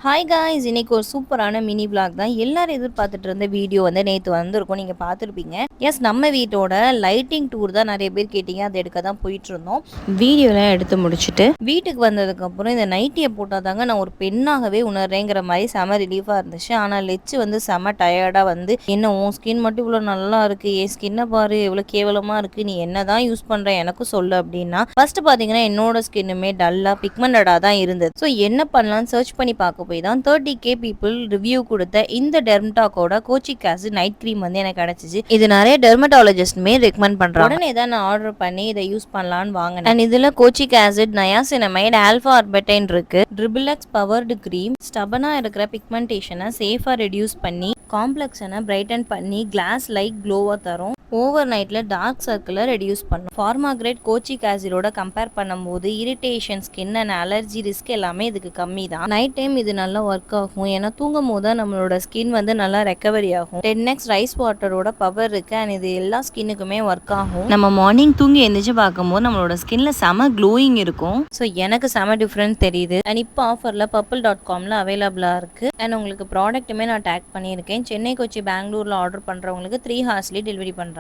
Hi guys, இன்னைக்கு ஒரு சூப்பரான மினி vlog தான். எல்லாரும் எதிர்பார்த்துட்டு இருந்த வீடியோ வந்து நேற்று வந்திருக்கும், நீங்கள் பார்த்துருப்பீங்க. எஸ், நம்ம வீட்டோட லைட்டிங் டூர் தான் நிறைய பேர் கேட்டிங்க. அதை எடுக்க தான் போயிட்டு இருந்தோம். வீடியோலாம் எடுத்து முடிச்சுட்டு வீட்டுக்கு வந்ததுக்கப்புறம் இந்த நைட்டியை போட்டால் தாங்க நான் ஒரு பெண்ணாகவே உணர்றேங்கிற மாதிரி செம ரிலீஃபாக இருந்துச்சு. ஆனால் லெச்சு வந்து செம டயர்டாக வந்து, என்ன உன் ஸ்கின் மட்டும் இவ்வளோ நல்லா இருக்குது, என் ஸ்கின்னை பாரு எவ்வளோ கேவலமாக இருக்குது, நீ என்ன தான் யூஸ் பண்ணுற எனக்கும் சொல்லு அப்படின்னா. ஃபர்ஸ்ட் பார்த்தீங்கன்னா என்னோட ஸ்கின்னுமே டல்லாக பிக்மெண்டடாக தான் இருந்தது. ஸோ என்ன பண்ணலான்னு சர்ச் பண்ணி பார்க்க போய் தான் 30K பீப்புள் ரிவ்யூ கொடுத்த இந்த டெர்மடாக்கோட கோச்சிக் ஆசிட் நைட் க்ரீம் வந்து எனக்கு கிடைச்சிச்சு. இது நிறைய டெர்மட்டாலஜிஸ்ட்மே ரெக்கமெண்ட் பண்றாங்க. உடனே தான் நான் ஆர்டர் பண்ணி இதை யூஸ் பண்ணலான்னு வாங்கினேன். அண்ட் இதுல கோச்சிக் ஆசிட், நயாசினமைட், ஆல்ஃபா ஆர்படைன் இருக்கு. ட்ரிபிள்எக்ஸ் பவர்டு க்ரீம் ஸ்டபனா இருக்கிற பிக்மெண்டேஷனை சேஃபா ரெடியூஸ் பண்ணி காம்ப்ளெக்ஸனை பிரைட்டன் பண்ணி கிளாஸ் லைக் க்ளோவா தரும். ஓவர் நைட்ல டார்க் சர்க்கிளை ரெடியூஸ் பண்ணும். ஃபார்மா கிரேட் கோச்சிக் ஆசிடோட கம்பேர் பண்ணும்போது irritation, skin and allergy risk எல்லாமே இதுக்கு கம்மி தான். நைட் டைம் இது நல்லா ஒர்க் ஆகும். ஏன்னா தூங்கும் போது தான் நம்மளோட ஸ்கின் வந்து நல்லா ரெக்கவரி ஆகும். 10x ரைஸ் வாட்டரோட பவர் இருக்கு. அண்ட் இது எல்லா ஸ்கின்னுக்குமே ஒர்க் ஆகும். நம்ம மார்னிங் தூங்கி எந்திரிச்சு பார்க்கும்போது நம்மளோட ஸ்கின்ல செம க்ளோயிங் இருக்கும். ஸோ எனக்கு செம டிஃப்ரெண்ட் தெரியுது. அண்ட் இப்போ ஆஃபர்ல purple.comல அவைலபிளா இருக்கு. அண்ட் உங்களுக்கு ப்ராடக்ட்டுமே நான் டேக் பண்ணியிருக்கேன். சென்னை, கொச்சி, பெங்களூர்ல ஆர்டர் பண்றவங்களுக்கு 3 ஹார்ஸ்லேயே டெலிவரி பண்றாங்க.